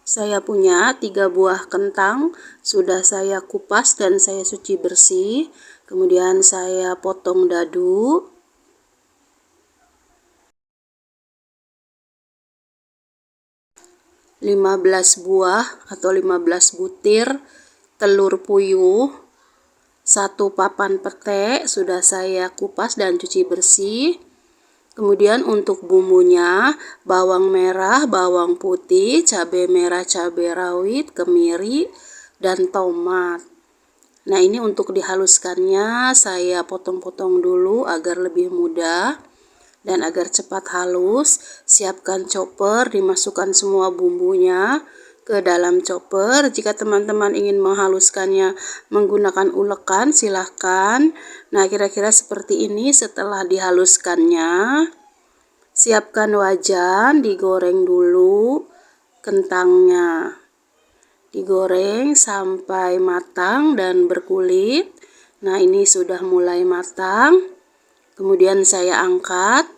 Saya punya 3 buah kentang, sudah saya kupas dan saya cuci bersih. Kemudian saya potong dadu. Belas buah atau 15 butir telur puyuh, 1 papan pete sudah saya kupas dan cuci bersih. Kemudian untuk bumbunya, bawang merah, bawang putih, cabai merah, cabai rawit, kemiri, dan tomat. Nah, ini untuk dihaluskannya saya potong-potong dulu agar lebih mudah dan agar cepat halus. Siapkan chopper, dimasukkan semua bumbunya ke dalam chopper. Jika teman-teman ingin menghaluskannya menggunakan ulekan, silahkan. Nah, kira-kira seperti ini setelah dihaluskannya. Siapkan wajan, digoreng dulu kentangnya. Digoreng sampai matang dan berkulit. Nah, ini sudah mulai matang. Kemudian saya angkat.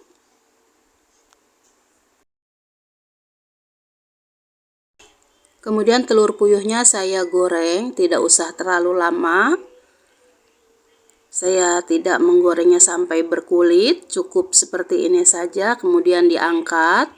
Kemudian telur puyuhnya saya goreng, tidak usah terlalu lama. Saya tidak menggorengnya sampai berkulit, cukup seperti ini saja, kemudian diangkat.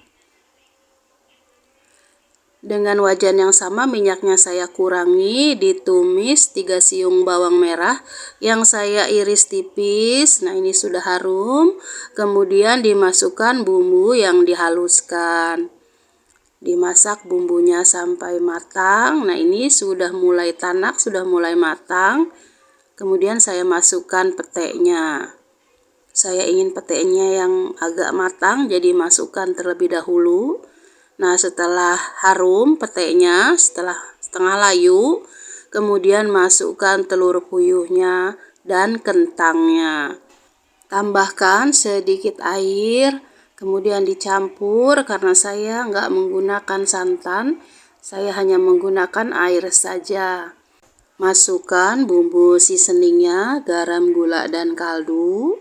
Dengan wajan yang sama minyaknya saya kurangi, ditumis 3 siung bawang merah yang saya iris tipis. Nah, ini sudah harum. Kemudian dimasukkan bumbu yang dihaluskan. Dimasak bumbunya sampai matang. Nah, ini sudah mulai tanak, sudah mulai matang. Kemudian saya masukkan petenya. Saya ingin petenya yang agak matang, jadi masukkan terlebih dahulu. Nah, setelah harum petenya, setelah setengah layu, kemudian masukkan telur puyuhnya dan kentangnya. Tambahkan sedikit air, kemudian dicampur. Karena saya nggak menggunakan santan, saya hanya menggunakan air saja. Masukkan bumbu seasoningnya, garam, gula, dan kaldu.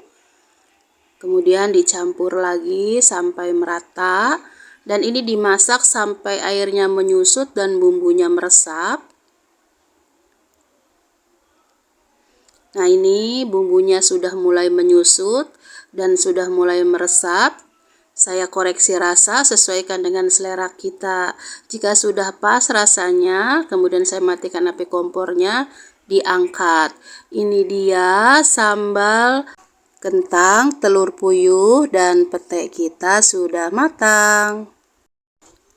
Kemudian dicampur lagi sampai merata. Dan ini dimasak sampai airnya menyusut dan bumbunya meresap. Nah, ini bumbunya sudah mulai menyusut dan sudah mulai meresap. Saya koreksi rasa, sesuaikan dengan selera kita. Jika sudah pas rasanya, kemudian saya matikan api kompornya, diangkat. Ini dia sambal kentang, telur puyuh, dan pete kita sudah matang.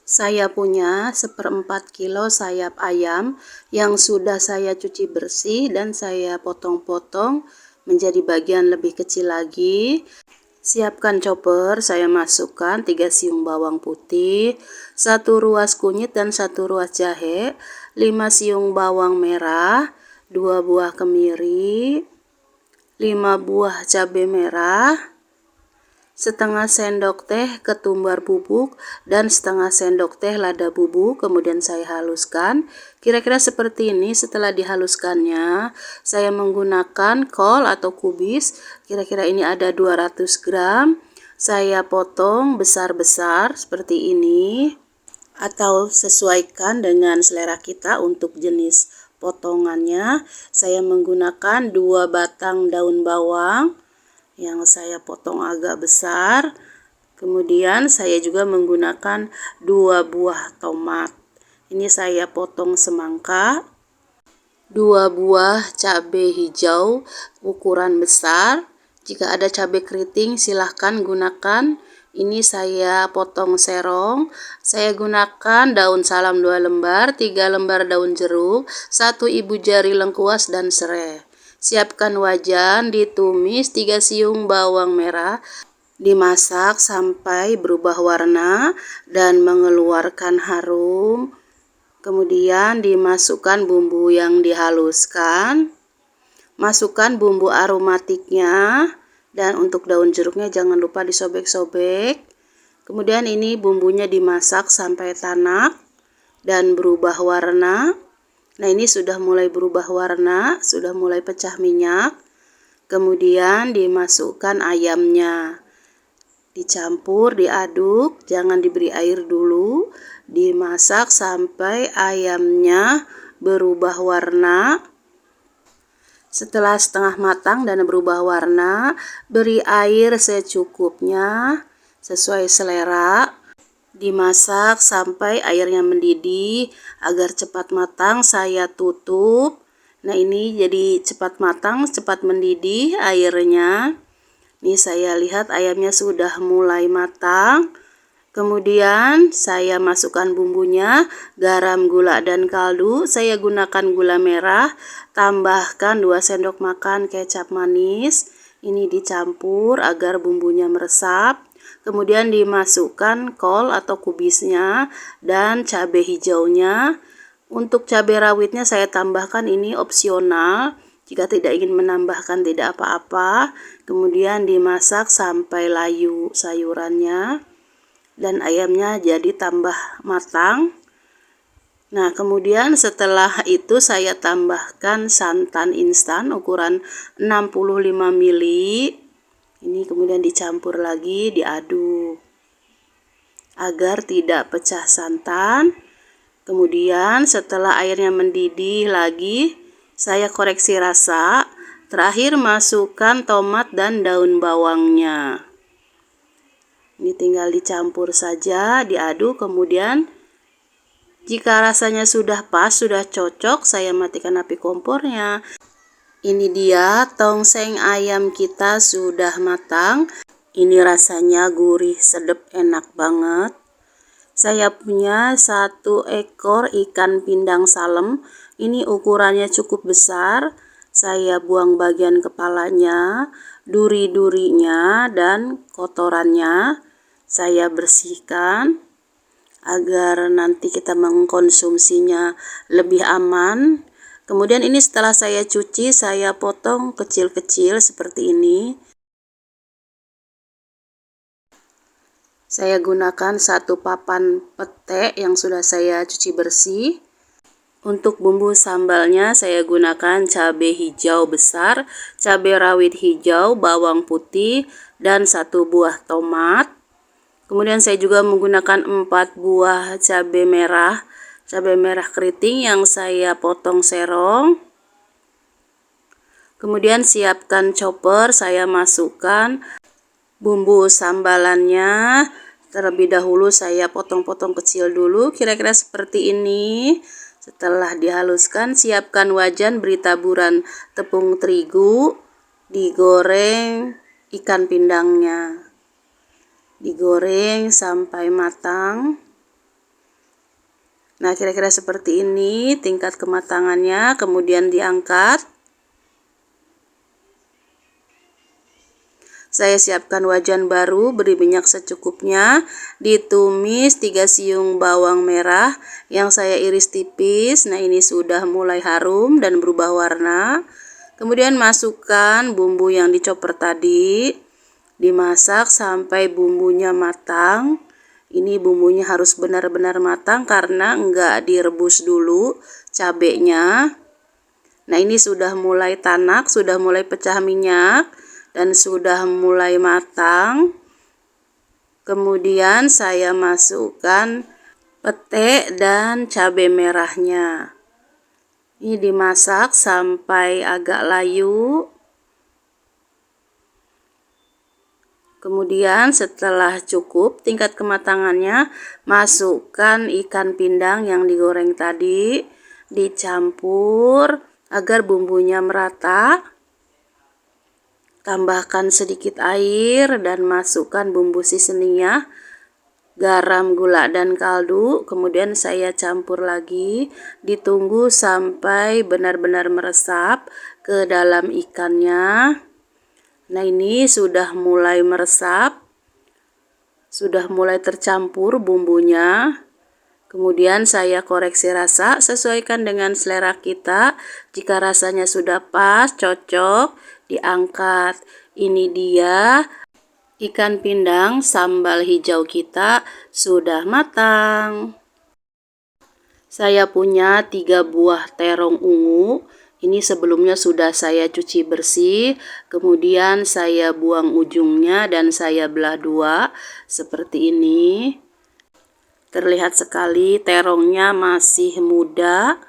Saya punya 1/4 kilo sayap ayam yang sudah saya cuci bersih dan saya potong-potong menjadi bagian lebih kecil lagi. Siapkan chopper, saya masukkan 3 siung bawang putih, 1 ruas kunyit dan 1 ruas jahe, 5 siung bawang merah, 2 buah kemiri, 5 buah cabai merah, setengah sendok teh ketumbar bubuk, dan setengah sendok teh lada bubuk. Kemudian saya haluskan. Kira-kira seperti ini. Setelah dihaluskannya, saya menggunakan kol atau kubis. Kira-kira ini ada 200 gram. Saya potong besar-besar seperti ini. Atau sesuaikan dengan selera kita untuk jenis potongannya. Saya menggunakan 2 batang daun bawang yang saya potong agak besar. Kemudian saya juga menggunakan 2 buah tomat. Ini saya potong semangka. 2 buah cabai hijau ukuran besar. Jika ada cabai keriting silahkan gunakan. Ini saya potong serong. Saya gunakan daun salam 2 lembar, 3 lembar daun jeruk, 1 ibu jari lengkuas, dan serai. Siapkan wajan, ditumis 3 siung bawang merah, dimasak sampai berubah warna dan mengeluarkan harum. Kemudian dimasukkan bumbu yang dihaluskan. Masukkan bumbu aromatiknya, dan untuk daun jeruknya jangan lupa disobek-sobek. Kemudian ini bumbunya dimasak sampai tanak dan berubah warna. Nah, ini sudah mulai berubah warna, sudah mulai pecah minyak. Kemudian dimasukkan ayamnya. Dicampur, diaduk, jangan diberi air dulu. Dimasak sampai ayamnya berubah warna. Setelah setengah matang dan berubah warna, beri air secukupnya sesuai selera. Dimasak sampai airnya mendidih agar cepat matang. Saya tutup. Nah, ini jadi cepat matang, cepat mendidih airnya. Ini saya lihat ayamnya sudah mulai matang. Kemudian saya masukkan bumbunya, garam, gula, dan kaldu. Saya gunakan gula merah, tambahkan 2 sendok makan kecap manis. Ini dicampur agar bumbunya meresap. Kemudian dimasukkan kol atau kubisnya dan cabai hijaunya. Untuk cabai rawitnya saya tambahkan, ini opsional. Jika tidak ingin menambahkan tidak apa-apa. Kemudian dimasak sampai layu sayurannya dan ayamnya jadi tambah matang. Nah, kemudian setelah itu saya tambahkan santan instan ukuran 65 ml. Ini kemudian dicampur lagi, diaduk agar tidak pecah santan. Kemudian setelah airnya mendidih lagi, saya koreksi rasa. Terakhir masukkan tomat dan daun bawangnya. Ini tinggal dicampur saja, diaduk. Kemudian jika rasanya sudah pas, sudah cocok, saya matikan api kompornya. Ini dia tongseng ayam kita sudah matang. Ini rasanya gurih, sedap, enak banget. Saya punya 1 ekor ikan pindang salem. Ini ukurannya cukup besar. Saya buang bagian kepalanya, duri-durinya, dan kotorannya. Saya bersihkan agar nanti kita mengkonsumsinya lebih aman. Kemudian ini setelah saya cuci, saya potong kecil-kecil seperti ini. Saya gunakan 1 papan pete yang sudah saya cuci bersih. Untuk bumbu sambalnya saya gunakan cabai hijau besar, cabai rawit hijau, bawang putih, dan 1 buah tomat. Kemudian saya juga menggunakan 4 buah cabai merah keriting yang saya potong serong. Kemudian siapkan chopper, saya masukkan bumbu sambalannya. Terlebih dahulu saya potong-potong kecil dulu, kira-kira seperti ini. Setelah dihaluskan, siapkan wajan, beri taburan tepung terigu, digoreng ikan pindangnya. Digoreng sampai matang. Nah, kira-kira seperti ini tingkat kematangannya. Kemudian diangkat. Saya siapkan wajan baru, beri minyak secukupnya. Ditumis 3 siung bawang merah yang saya iris tipis. Nah, ini sudah mulai harum dan berubah warna. Kemudian masukkan bumbu yang dicoper tadi. Dimasak sampai bumbunya matang. Ini bumbunya harus benar-benar matang karena enggak direbus dulu cabenya. Nah, ini sudah mulai tanak, sudah mulai pecah minyak dan sudah mulai matang. Kemudian saya masukkan pete dan cabai merahnya. Ini dimasak sampai agak layu. Kemudian setelah cukup tingkat kematangannya, masukkan ikan pindang yang digoreng tadi, dicampur agar bumbunya merata. Tambahkan sedikit air dan masukkan bumbu seasoningnya, garam, gula, dan kaldu. Kemudian saya campur lagi, ditunggu sampai benar-benar meresap ke dalam ikannya. Nah, ini sudah mulai meresap, sudah mulai tercampur bumbunya. Kemudian saya koreksi rasa, sesuaikan dengan selera kita. Jika rasanya sudah pas, cocok, diangkat. Ini dia ikan pindang sambal hijau kita sudah matang. Saya punya 3 buah terong ungu. Ini sebelumnya sudah saya cuci bersih, kemudian saya buang ujungnya dan saya belah 2 seperti ini. Terlihat sekali terongnya masih muda.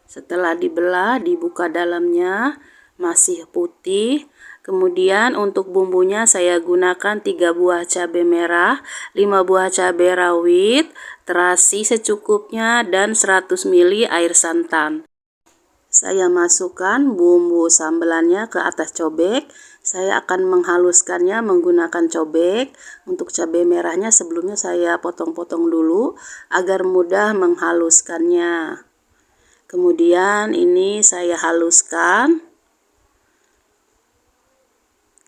Setelah dibelah, dibuka dalamnya masih putih. Kemudian untuk bumbunya saya gunakan 3 buah cabai merah, 5 buah cabai rawit, terasi secukupnya, dan 100 ml air santan. Saya masukkan bumbu sambelannya ke atas cobek. Saya akan menghaluskannya menggunakan cobek. Untuk cabai merahnya sebelumnya saya potong-potong dulu agar mudah menghaluskannya. Kemudian ini saya haluskan.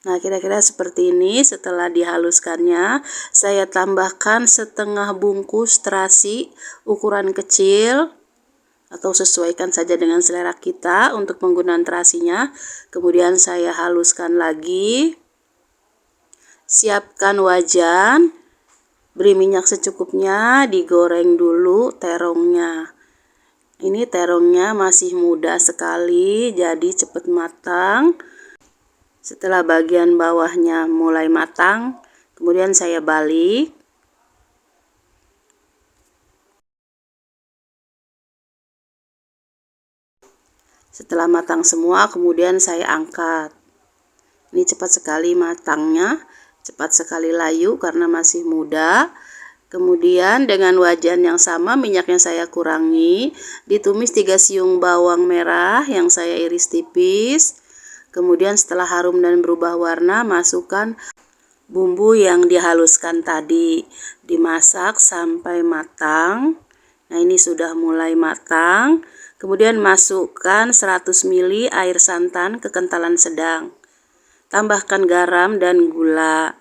Nah, kira-kira seperti ini. Setelah dihaluskannya, saya tambahkan setengah bungkus terasi ukuran kecil, atau sesuaikan saja dengan selera kita untuk penggunaan terasinya. Kemudian saya haluskan lagi. Siapkan wajan, beri minyak secukupnya, digoreng dulu terongnya. Ini terongnya masih muda sekali, jadi cepat matang. Setelah bagian bawahnya mulai matang, kemudian saya balik. Setelah matang semua, kemudian saya angkat. Ini cepat sekali matangnya, cepat sekali layu karena masih muda. Kemudian dengan wajan yang sama, minyaknya saya kurangi. Ditumis 3 siung bawang merah yang saya iris tipis. Kemudian setelah harum dan berubah warna, masukkan bumbu yang dihaluskan tadi. Dimasak sampai matang. Nah, ini sudah mulai matang. Kemudian masukkan 100 ml air santan kekentalan sedang. Tambahkan garam dan gula.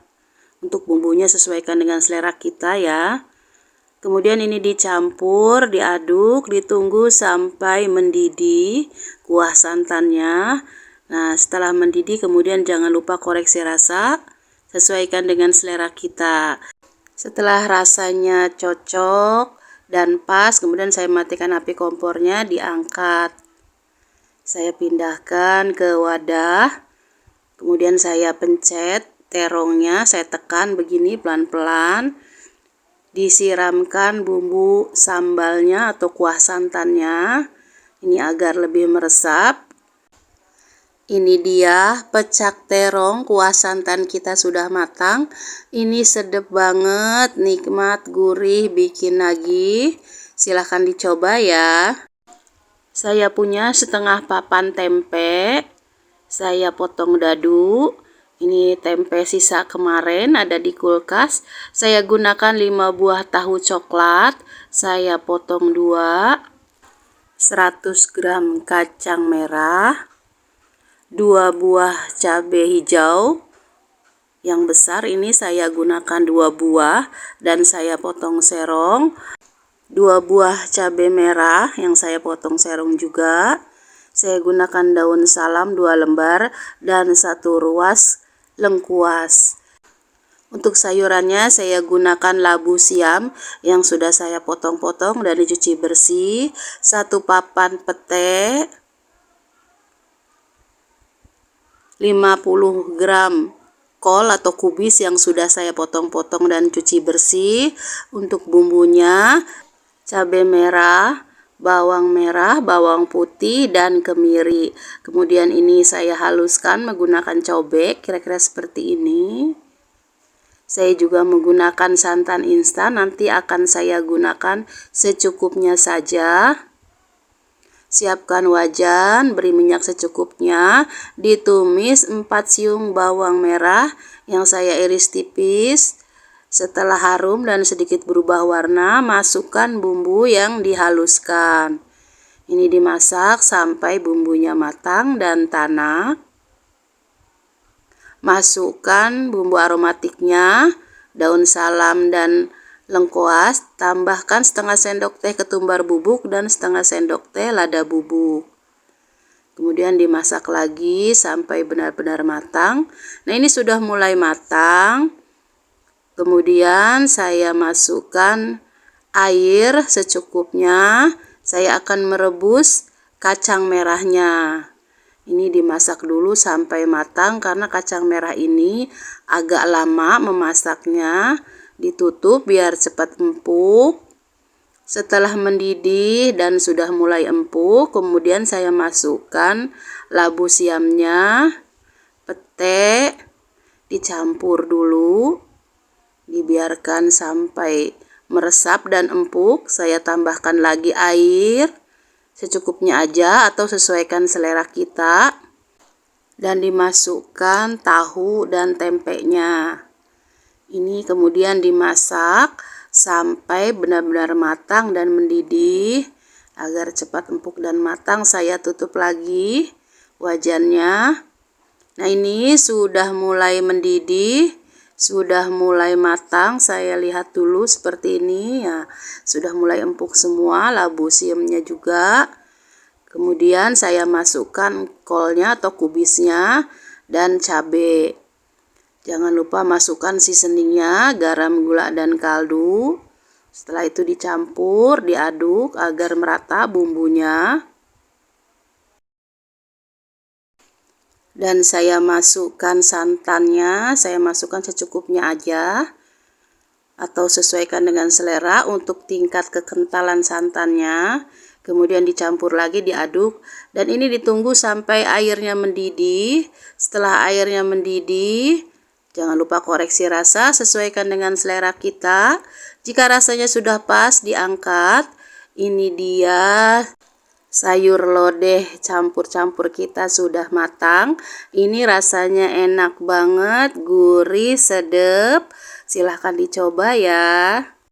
Untuk bumbunya sesuaikan dengan selera kita ya. Kemudian ini dicampur, diaduk, ditunggu sampai mendidih kuah santannya. Nah, setelah mendidih kemudian jangan lupa koreksi rasa, sesuaikan dengan selera kita. Setelah rasanya cocok dan pas, kemudian saya matikan api kompornya, diangkat. Saya pindahkan ke wadah, kemudian saya pencet terongnya, saya tekan begini pelan-pelan. Disiramkan bumbu sambalnya atau kuah santannya, ini agar lebih meresap. Ini dia pecak terong, kuah santan kita sudah matang. Ini sedap banget, nikmat, gurih, bikin nagih. Silahkan dicoba ya. Saya punya setengah papan tempe. Saya potong dadu. Ini tempe sisa kemarin ada di kulkas. Saya gunakan 5 buah tahu coklat. Saya potong 2. 100 gram kacang merah. 2 buah cabai hijau yang besar, ini saya gunakan 2 buah dan saya potong serong. 2 buah cabai merah yang saya potong serong juga. Saya gunakan daun salam 2 lembar dan 1 ruas lengkuas. Untuk sayurannya saya gunakan labu siam yang sudah saya potong-potong dan dicuci bersih. 1 papan pete, 50 gram kol atau kubis yang sudah saya potong-potong dan cuci bersih. Untuk bumbunya, cabai merah, bawang putih, dan kemiri. Kemudian ini saya haluskan menggunakan cobek, kira-kira seperti ini. Saya juga menggunakan santan instan, nanti akan saya gunakan secukupnya saja. Siapkan wajan, beri minyak secukupnya, ditumis 4 siung bawang merah yang saya iris tipis. Setelah harum dan sedikit berubah warna, masukkan bumbu yang dihaluskan. Ini dimasak sampai bumbunya matang dan tanak. Masukkan bumbu aromatiknya, daun salam dan lengkuas, tambahkan setengah sendok teh ketumbar bubuk dan setengah sendok teh lada bubuk. Kemudian dimasak lagi sampai benar-benar matang. Nah, ini sudah mulai matang. Kemudian saya masukkan air secukupnya. Saya akan merebus kacang merahnya. Ini dimasak dulu sampai matang karena kacang merah ini agak lama memasaknya. Ditutup biar cepat empuk. Setelah mendidih dan sudah mulai empuk, kemudian saya masukkan labu siamnya, pete, dicampur dulu, dibiarkan sampai meresap dan empuk. Saya tambahkan lagi air secukupnya aja atau sesuaikan selera kita, dan dimasukkan tahu dan tempenya. Ini kemudian dimasak sampai benar-benar matang dan mendidih. Agar cepat empuk dan matang, saya tutup lagi wajannya. Nah, ini sudah mulai mendidih, sudah mulai matang. Saya lihat dulu seperti ini ya, sudah mulai empuk semua, labu siamnya juga. Kemudian saya masukkan kolnya atau kubisnya dan cabai. Jangan lupa masukkan seasoningnya, garam, gula, dan kaldu. Setelah itu dicampur, diaduk agar merata bumbunya. Dan saya masukkan santannya, saya masukkan secukupnya aja. Atau sesuaikan dengan selera untuk tingkat kekentalan santannya. Kemudian dicampur lagi, diaduk. Dan ini ditunggu sampai airnya mendidih. Setelah airnya mendidih, jangan lupa koreksi rasa, sesuaikan dengan selera kita. Jika rasanya sudah pas, diangkat. Ini dia sayur lodeh campur-campur kita sudah matang. Ini rasanya enak banget, gurih, sedap. Silahkan dicoba ya.